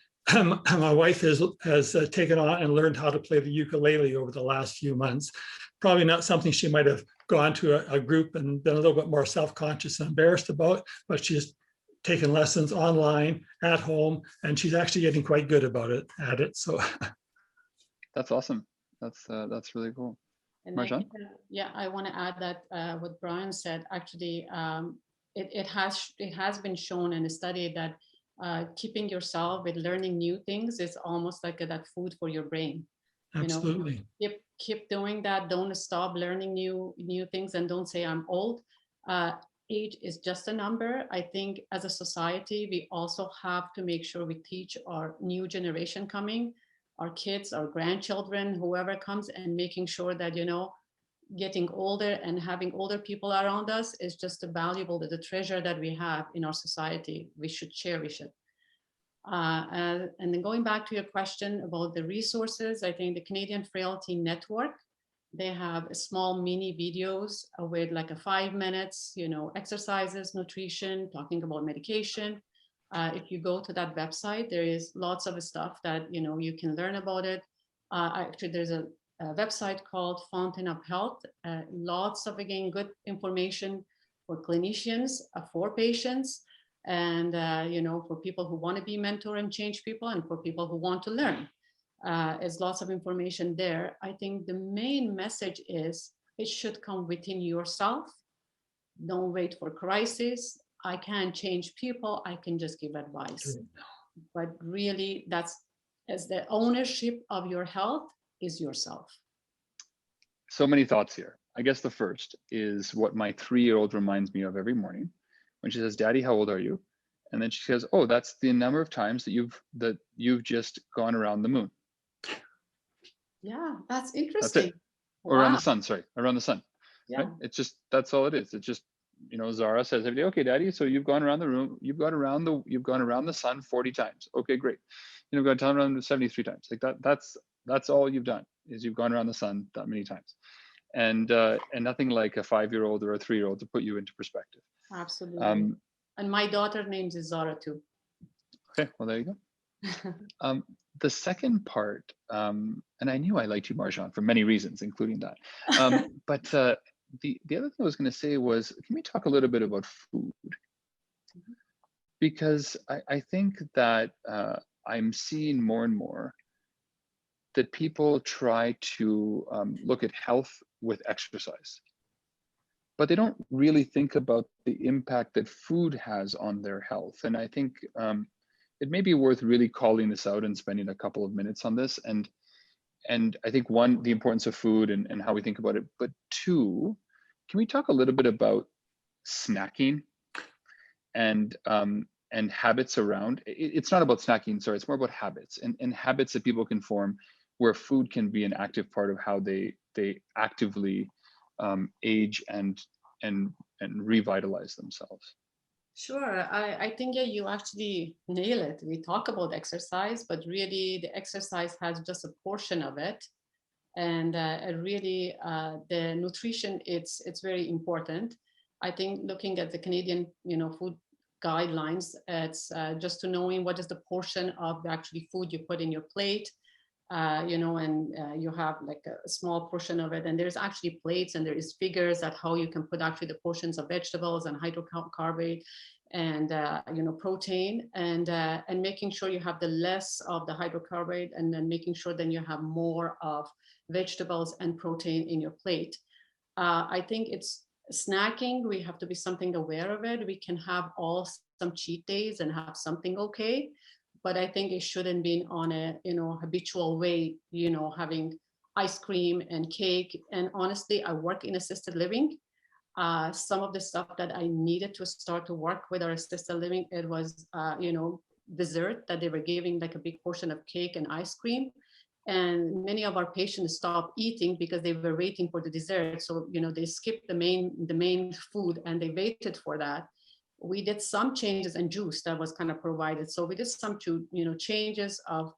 my wife has taken on and learned how to play the ukulele over the last few months. Probably not something she might have gone to a group and been a little bit more self-conscious and embarrassed about, but she's taken lessons online at home, and she's actually getting quite good about it at it. So that's awesome. That's really cool. And Marjan? Yeah, I want to add that what Brian said, actually, it has been shown in a study that keeping yourself with learning new things is almost like that food for your brain. Absolutely. You know, keep doing that. Don't stop learning new things, and don't say I'm old. Age is just a number. I think as a society, we also have to make sure we teach our new generation coming, our kids, our grandchildren, whoever comes, and making sure that, you know, getting older and having older people around us is just a valuable, the treasure that we have in our society. We should cherish it. And then going back to your question about the resources, I think the Canadian Frailty Network, they have small mini videos with like a 5 minutes, you know, exercises, nutrition, talking about medication. If you go to that website, there is lots of stuff that, you know, you can learn about it. Actually, there's a website called Fountain of Health. Lots of, again, good information for clinicians, for patients, and you know, for people who want to be mentor and change people, and for people who want to learn. There's lots of information there. I think the main message is it should come within yourself. Don't wait for crisis. I can't change people. I can just give advice. But really, that's as the ownership of your health is yourself. So many thoughts here. I guess the first is what my 3-year-old reminds me of every morning when she says, "Daddy, how old are you?" And then she says, "Oh, that's the number of times that you've just gone around the moon." Yeah, that's interesting. That's it. Or around the sun, sorry, around the sun. Yeah. Right? It's just, that's all it is. It's just, you know, Zara says every day, "Okay, Daddy, so you've gone around the room, you've gone around the sun 40 times. Okay, great. You know, gone around 73 times. Like that's all you've done, is you've gone around the sun that many times." And nothing like a 5-year-old or a 3-year-old to put you into perspective. Absolutely. And my daughter's name is Zara too. Okay, well, there you go. The second part, and I knew I liked you, Marjan, for many reasons, including that. But the other thing I was going to say was, can we talk a little bit about food? Because I think that I'm seeing more and more that people try to look at health with exercise, but they don't really think about the impact that food has on their health. And I think it may be worth really calling this out and spending a couple of minutes on this. And I think, one, the importance of food and how we think about it, but two, can we talk a little bit about snacking and habits around? It's not about snacking, sorry, it's more about habits and habits that people can form where food can be an active part of how they actively age and revitalize themselves. Sure. I think, yeah, you actually nail it. We talk about exercise, but really the exercise has just a portion of it. And really the nutrition, it's very important. I think looking at the Canadian, food guidelines, it's just to knowing what is the portion of the actually food you put in your plate, and you have like a small portion of it, and there's actually plates and there is figures at how you can put actually the portions of vegetables and hydrocarbonate and protein, and making sure you have the less of the hydrocarbonate, and then making sure then you have more of vegetables and protein in your plate. I think it's snacking, we have to be something aware of it. We can have some cheat days and have something okay, but I think it shouldn't be on a habitual way, having ice cream and cake. And honestly, I work in assisted living. Some of the stuff that I needed to start to work with our assisted living, it was dessert that they were giving, like a big portion of cake and ice cream. And many of our patients stopped eating because they were waiting for the dessert. So, they skipped the main food and they waited for that. We did some changes in juice that was kind of provided. So we did some changes of,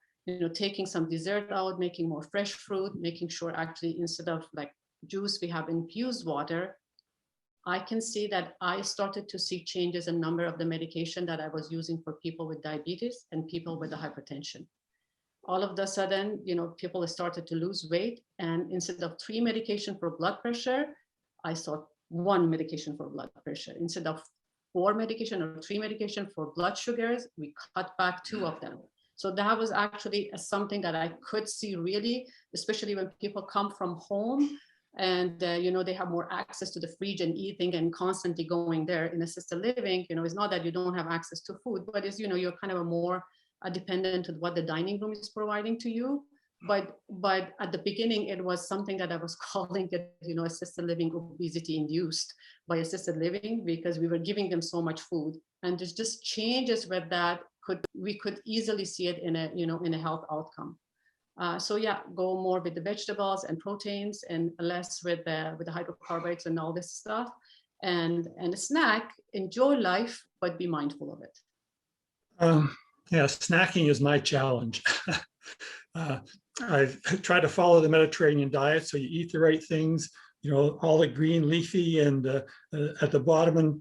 taking some dessert out, making more fresh fruit, making sure actually instead of like juice, we have infused water. I can see that I started to see changes in number of the medication that I was using for people with diabetes and people with the hypertension. All of a sudden, people started to lose weight, and instead of 3 medication for blood pressure, I saw 1 medication for blood pressure. Instead of 4 medication or 3 medication for blood sugars, we cut back 2 of them. So that was actually something that I could see really, especially when people come from home and they have more access to the fridge and eating and constantly going there. In assisted living, it's not that you don't have access to food, but it's you're kind of a more dependent on what the dining room is providing to you. But at the beginning, it was something that I was calling it, assisted living obesity induced by assisted living, because we were giving them so much food. And there's just changes with that. We could easily see it in a health outcome. So yeah, go more with the vegetables and proteins and less with the hydrocarbons and all this stuff. And a snack, enjoy life, but be mindful of it. Yeah, snacking is my challenge. I try to follow the Mediterranean diet, so you eat the right things, all the green leafy, and at the bottom, and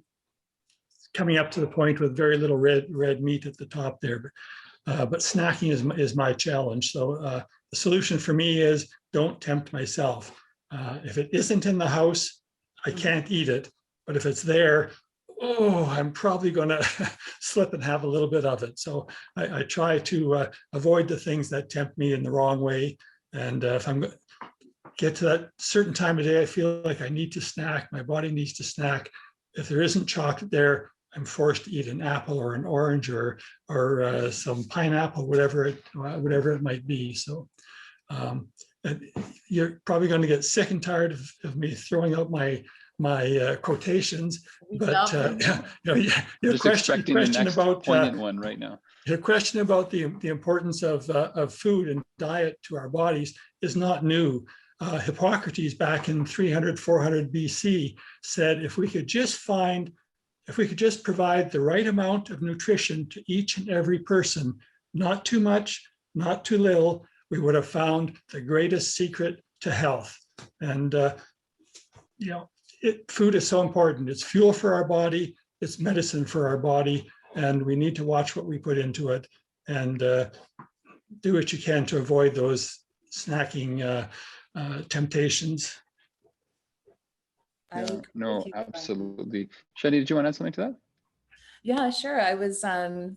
coming up to the point with very little red meat at the top there. But snacking is my challenge. So the solution for me is don't tempt myself. If it isn't in the house, I can't eat it. But if it's there, I'm probably going to slip and have a little bit of it. So I try to avoid the things that tempt me in the wrong way. And if I'm get to that certain time of day, I feel like I need to snack, my body needs to snack. If there isn't chocolate there, I'm forced to eat an apple or an orange or some pineapple, whatever it might be. So you're probably going to get sick and tired of me throwing out my quotations, but your question about poignant one right now. Your question about the importance of food and diet to our bodies is not new. Hippocrates back in 300, 400 BC said if we could just provide the right amount of nutrition to each and every person, not too much, not too little, we would have found the greatest secret to health. And food is so important. It's fuel for our body, it's medicine for our body, and we need to watch what we put into it and do what you can to avoid those snacking temptations. Yeah, no, absolutely. Sheny, did you want to add something to that? Yeah, sure. I was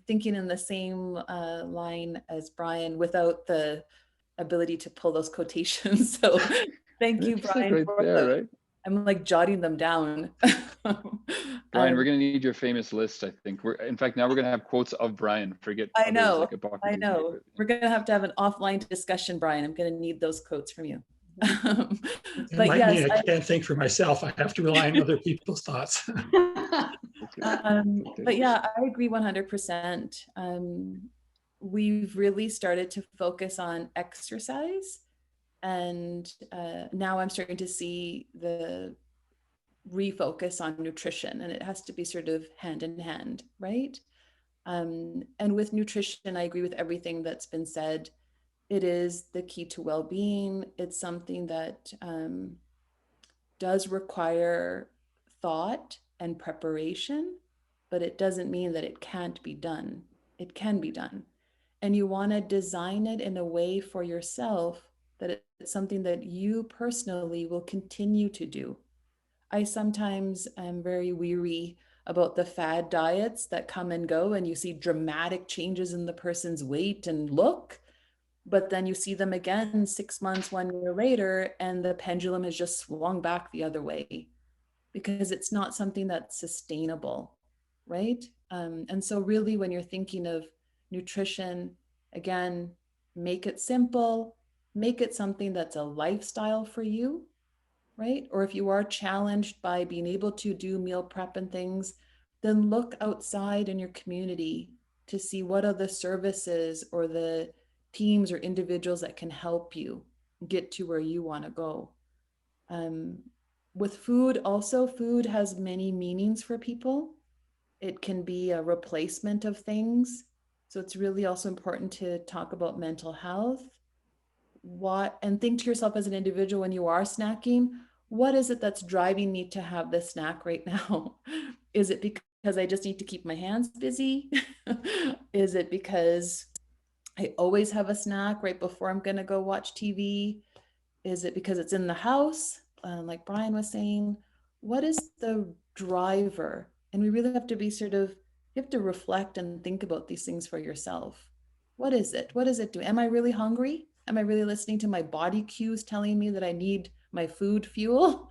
thinking in the same line as Brian without the ability to pull those quotations. So thank you, Brian. Right there, right? I'm like jotting them down. Brian, we're going to need your famous list, I think. In fact, now we're going to have quotes of Brian. Forget I know. Others, like I know. We're going to have an offline discussion, Brian. I'm going to need those quotes from you. But yes, I can't think for myself. I have to rely on other people's thoughts. But yeah, I agree 100%. we've really started to focus on exercise. And now I'm starting to see the refocus on nutrition, and it has to be sort of hand in hand, right? And with nutrition, I agree with everything that's been said. It is the key to well-being. It's something that does require thought and preparation, but it doesn't mean that it can't be done. It can be done. And you want to design it in a way for yourself that it's something that you personally will continue to do. I sometimes am very weary about the fad diets that come and go, and you see dramatic changes in the person's weight and look, but then you see them again 6 months, 1 year later, and the pendulum has just swung back the other way because it's not something that's sustainable, right? And so really when you're thinking of nutrition, again, make it simple, make it something that's a lifestyle for you, right? Or if you are challenged by being able to do meal prep and things, then look outside in your community to see what are the services or the teams or individuals that can help you get to where you want to go. With food, also, food has many meanings for people. It can be a replacement of things. So it's really also important to talk about mental health. And think to yourself as an individual when you are snacking, what is it that's driving me to have this snack right now? Is it because I just need to keep my hands busy? Is it because I always have a snack right before I'm going to go watch TV? Is it because it's in the house? Like Brian was saying, what is the driver? And we really have to be you have to reflect and think about these things for yourself. What is it? What does it do? Am I really hungry? Am I really listening to my body cues telling me that I need my food fuel?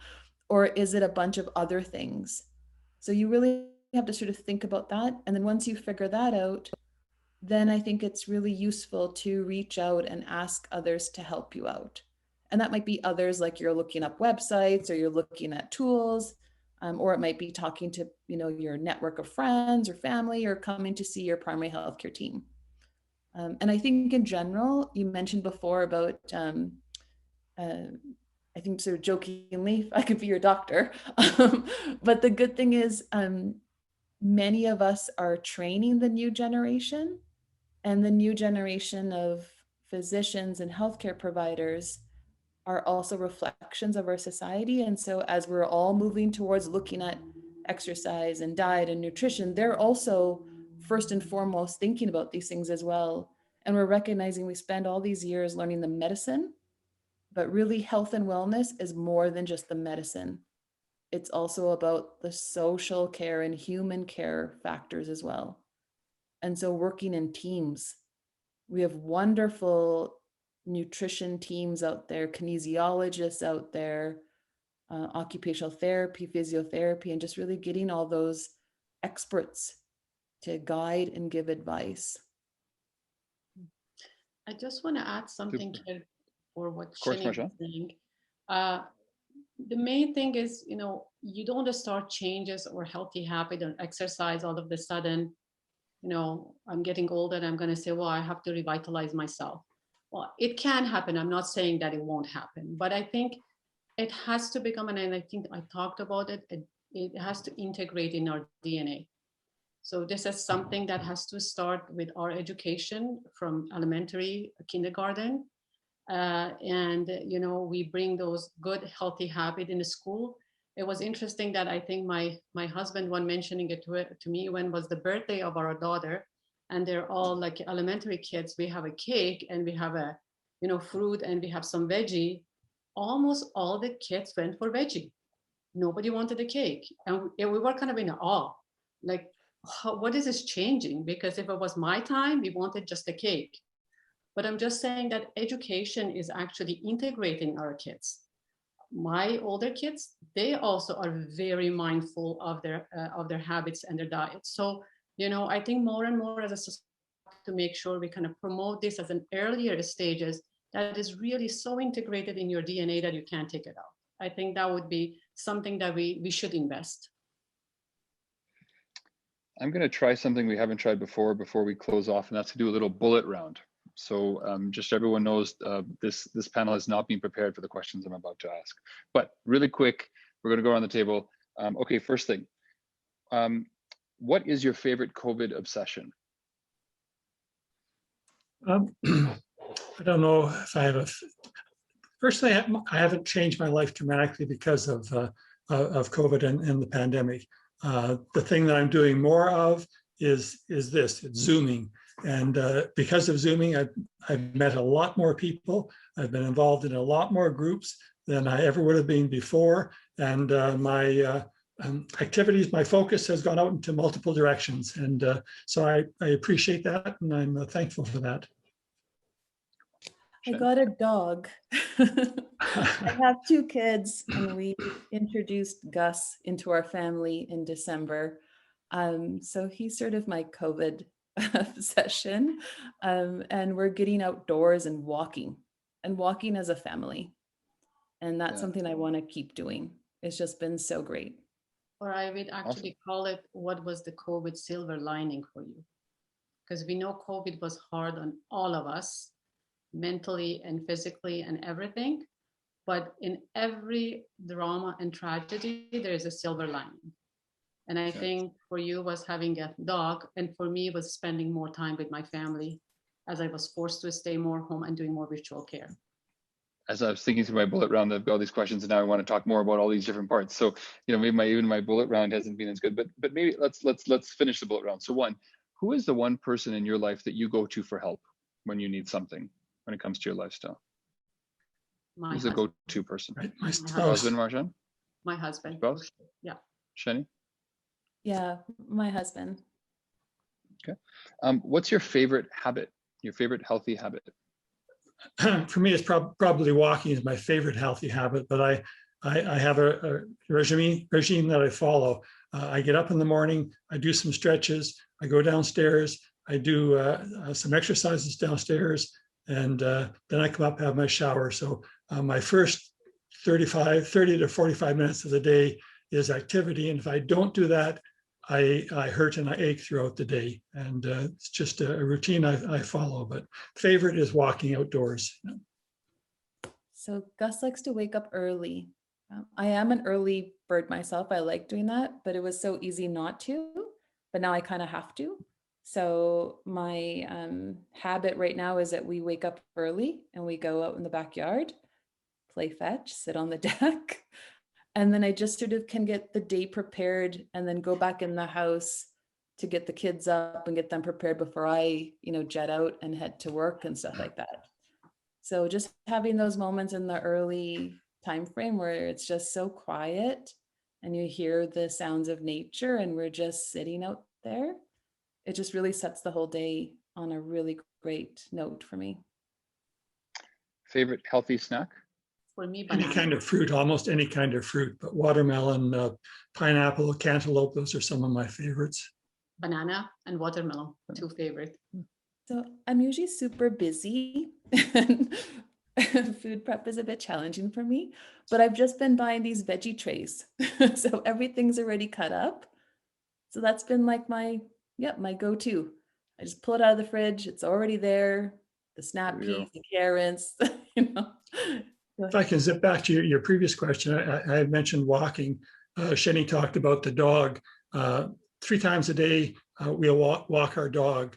Or is it a bunch of other things? So you really have to sort of think about that. And then once you figure that out, then I think it's really useful to reach out and ask others to help you out. And that might be others, like you're looking up websites or you're looking at tools, or it might be talking to your network of friends or family, or coming to see your primary healthcare team. And I think in general, you mentioned before about, I think sort of jokingly, I could be your doctor. But the good thing is many of us are training the new generation, and the new generation of physicians and healthcare providers are also reflections of our society. And so as we're all moving towards looking at exercise and diet and nutrition, they're also first and foremost thinking about these things as well. And we're recognizing we spend all these years learning the medicine, but really health and wellness is more than just the medicine. It's also about the social care and human care factors as well. And so working in teams, we have wonderful nutrition teams out there, kinesiologists out there, occupational therapy, physiotherapy, and just really getting all those experts to guide and give advice. I just want to add something here for what Sheny was saying. The main thing is, you don't want to start changes or healthy habit or exercise all of a sudden. I'm getting older and I'm going to say, well, I have to revitalize myself. Well, it can happen. I'm not saying that it won't happen, but I think it has to become, and I think I talked about it, it has to integrate in our DNA. So this is something that has to start with our education from elementary, kindergarten. And we bring those good, healthy habits in the school. It was interesting that I think my husband, when mentioning it to me, when was the birthday of our daughter, and they're all like elementary kids. We have a cake and we have a fruit and we have some veggie. Almost all the kids went for veggie. Nobody wanted the cake, and we were kind of in awe, like, what is this changing? Because if it was my time, we wanted just a cake. But I'm just saying that education is actually integrating our kids. My older kids, they also are very mindful of their habits and their diets. So, I think more and more as a society to make sure we kind of promote this as an earlier stages that is really so integrated in your DNA that you can't take it out. I think that would be something that we should invest. I'm going to try something we haven't tried before we close off, and that's to do a little bullet round. So just so everyone knows, this panel has not been prepared for the questions I'm about to ask. But really quick, we're going to go around the table. Okay, first thing. What is your favorite COVID obsession? I don't know if I have a. Firstly, I haven't changed my life dramatically because of COVID and the pandemic. The thing that I'm doing more of is this, it's Zooming. And because of Zooming, I've met a lot more people. I've been involved in a lot more groups than I ever would have been before. And my activities, my focus has gone out into multiple directions. And so I appreciate that, and I'm thankful for that. I got a dog. I have 2 kids, and we introduced Gus into our family in December. So he's sort of my COVID obsession. And we're getting outdoors and walking as a family. And that's something I want to keep doing. It's just been so great. Or I would actually call it, what was the COVID silver lining for you? Because we know COVID was hard on all of us, mentally and physically and everything. But in every drama and tragedy, there is a silver lining. And I think for you was having a dog, and for me was spending more time with my family, as I was forced to stay more home and doing more virtual care. As I was thinking through my bullet round, I've got all these questions, and now I want to talk more about all these different parts. So, maybe even my bullet round hasn't been as good, but maybe let's finish the bullet round. So one, who is the one person in your life that you go to for help when you need something, when it comes to your lifestyle? Who's the go-to person? Right. My spouse. Husband, Marjan? My husband. Spouse? Yeah. Sheny? Yeah, my husband. Okay. What's your favorite habit? Your favorite healthy habit? For me, it's probably walking is my favorite healthy habit, but I have a regime that I follow. I get up in the morning, I do some stretches, I go downstairs, I do some exercises downstairs, and then I come up, have my shower. So my first 30 to 45 minutes of the day is activity. And if I don't do that, I hurt and I ache throughout the day. And it's just a routine I follow, but favorite is walking outdoors. So Gus likes to wake up early. I am an early bird myself. I like doing that, but it was so easy not to, but now I kind of have to. So my habit right now is that we wake up early and we go out in the backyard, play fetch, sit on the deck. And then I just sort of can get the day prepared and then go back in the house to get the kids up and get them prepared before I, jet out and head to work and stuff like that. So just having those moments in the early time frame where it's just so quiet and you hear the sounds of nature and we're just sitting out there, it just really sets the whole day on a really great note for me. Favorite healthy snack? For me, banana. Any kind of fruit, almost any kind of fruit, but watermelon, pineapple, cantaloupe, those are some of my favorites. Banana and watermelon, 2 favorite. So I'm usually super busy and food prep is a bit challenging for me, but I've just been buying these veggie trays. So everything's already cut up. So that's been like my go-to. I just pull it out of the fridge. It's already there. The snap peas, the carrots, If I can zip back to your previous question, I had mentioned walking. Sheny talked about the dog. 3 times a day, we'll walk our dog.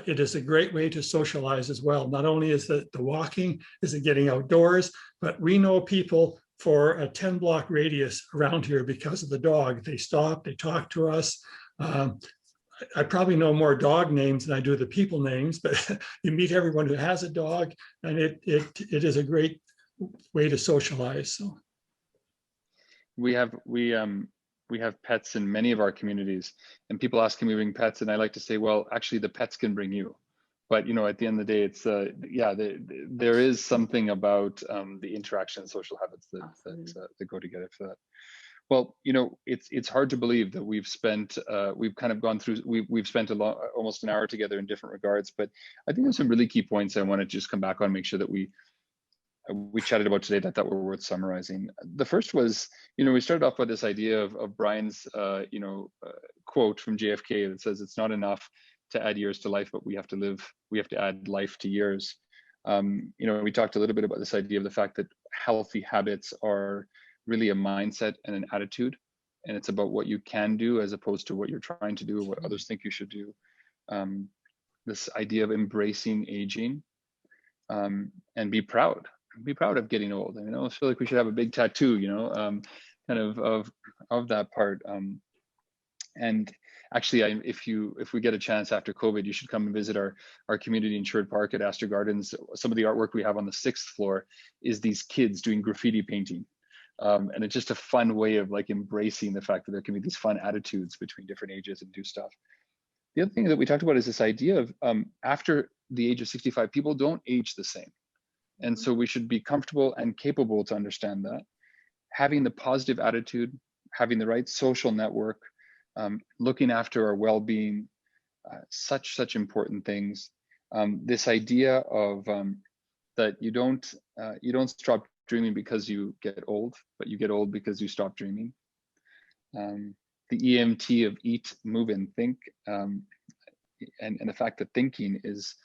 It is a great way to socialize as well. Not only is it the walking, is it getting outdoors, but we know people for a 10-block radius around here because of the dog. They stop, they talk to us. I probably know more dog names than I do the people names, but you meet everyone who has a dog, and it is a great way to socialize. So we have pets in many of our communities, and people ask, can we bring pets? And I like to say, well, actually the pets can bring you. But at the end of the day, it's there is something about the interaction and social habits that go together for that. Well, it's hard to believe that we've kind of gone through, we've spent almost an hour together in different regards, but I think there's some really key points I want to just come back on, make sure that we chatted about today that were worth summarizing. The first was, we started off with this idea of Brian's, quote from JFK that says it's not enough to add years to life, but we have to add life to years. We talked a little bit about this idea of the fact that healthy habits are really a mindset and an attitude, and it's about what you can do as opposed to what you're trying to do or what others think you should do. This idea of embracing aging, and be proud of getting old. I feel like we should have a big tattoo, kind of that part. And actually, if we get a chance after COVID, you should come and visit our community in Sherwood Park at Astor Gardens. Some of the artwork we have on the 6th floor is these kids doing graffiti painting. And it's just a fun way of like embracing the fact that there can be these fun attitudes between different ages and do stuff. The other thing that we talked about is this idea of after the age of 65, people don't age the same. And so we should be comfortable and capable to understand that. Having the positive attitude, having the right social network, looking after our well-being, such important things. This idea of that you don't stop dreaming because you get old, but you get old because you stop dreaming. The EMT of eat, move, and think, and the fact that thinking is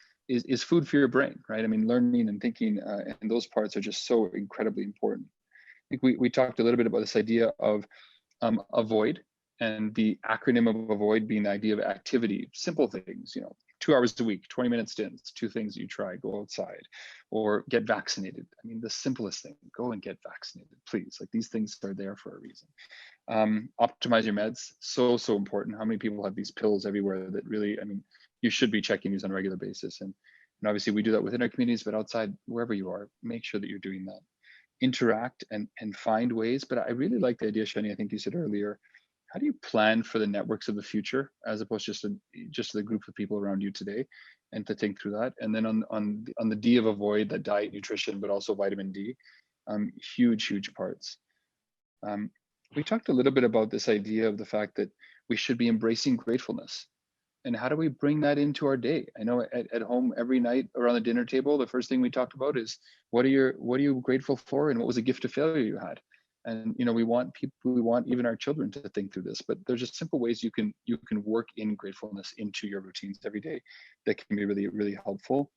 food for your brain, right? Learning and thinking and those parts are just so incredibly important. I think we talked a little bit about this idea of avoid, and the acronym of avoid being the idea of activity, simple things, 2 hours a week, 20-minute stints, 2 things you try, go outside or get vaccinated. The simplest thing, go and get vaccinated, please. Like, these things are there for a reason. Optimize your meds, so important. How many people have these pills everywhere that really, you should be checking these on a regular basis. And obviously we do that within our communities, but outside, wherever you are, make sure that you're doing that. Interact and find ways. But I really like the idea, Sheny, I think you said earlier, how do you plan for the networks of the future as opposed to just the group of people around you today, and to think through that. And then on the D of avoid, that diet, nutrition, but also vitamin D, huge parts. We talked a little bit about this idea of the fact that we should be embracing gratefulness. And how do we bring that into our day? I know at home every night around the dinner table, the first thing we talked about is what are you grateful for, and what was a gift of failure you had? And we want even our children to think through this. But there's just simple ways you can work in gratefulness into your routines every day that can be really, really helpful.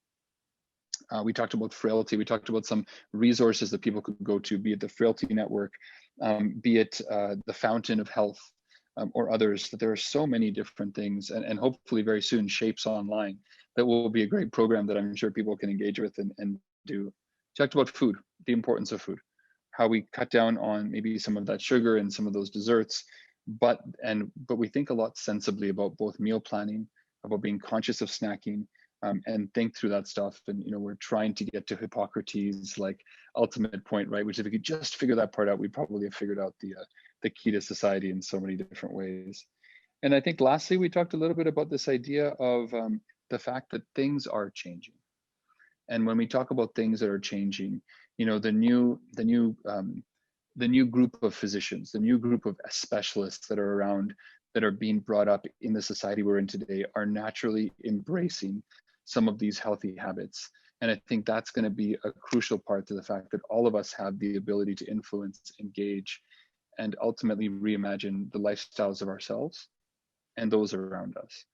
We talked about frailty. We talked about some resources that people could go to, be it the Frailty Network, be it the Fountain of Health, or others. That there are so many different things, and hopefully very soon Shapes Online, that will be a great program that I'm sure people can engage with and do. Talked about food, the importance of food, how we cut down on maybe some of that sugar and some of those desserts, but we think a lot sensibly about both meal planning, about being conscious of snacking, and think through that stuff. And we're trying to get to Hippocrates' like ultimate point, right? Which if we could just figure that part out, we probably have figured out the key to society in so many different ways. And I think lastly, we talked a little bit about this idea of the fact that things are changing. And when we talk about things that are changing, the new group of physicians, the new group of specialists that are around, that are being brought up in the society we're in today, are naturally embracing some of these healthy habits. And I think that's going to be a crucial part to the fact that all of us have the ability to influence, engage, and ultimately reimagine the lifestyles of ourselves and those around us.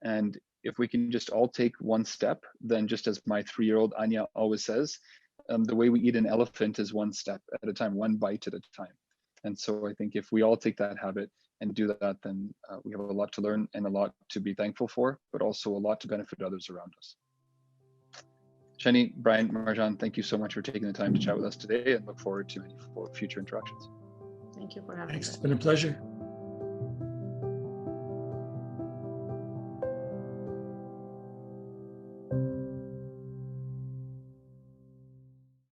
And if we can just all take one step, then just as my 3-year-old Anya always says, the way we eat an elephant is one step at a time, one bite at a time. And so I think if we all take that habit and do that, then we have a lot to learn and a lot to be thankful for, but also a lot to benefit others around us. Sheny, Brian, Marjan, thank you so much for taking the time to chat with us today, and look forward to any future interactions. Thank you for having Thanks. us. It's been a pleasure.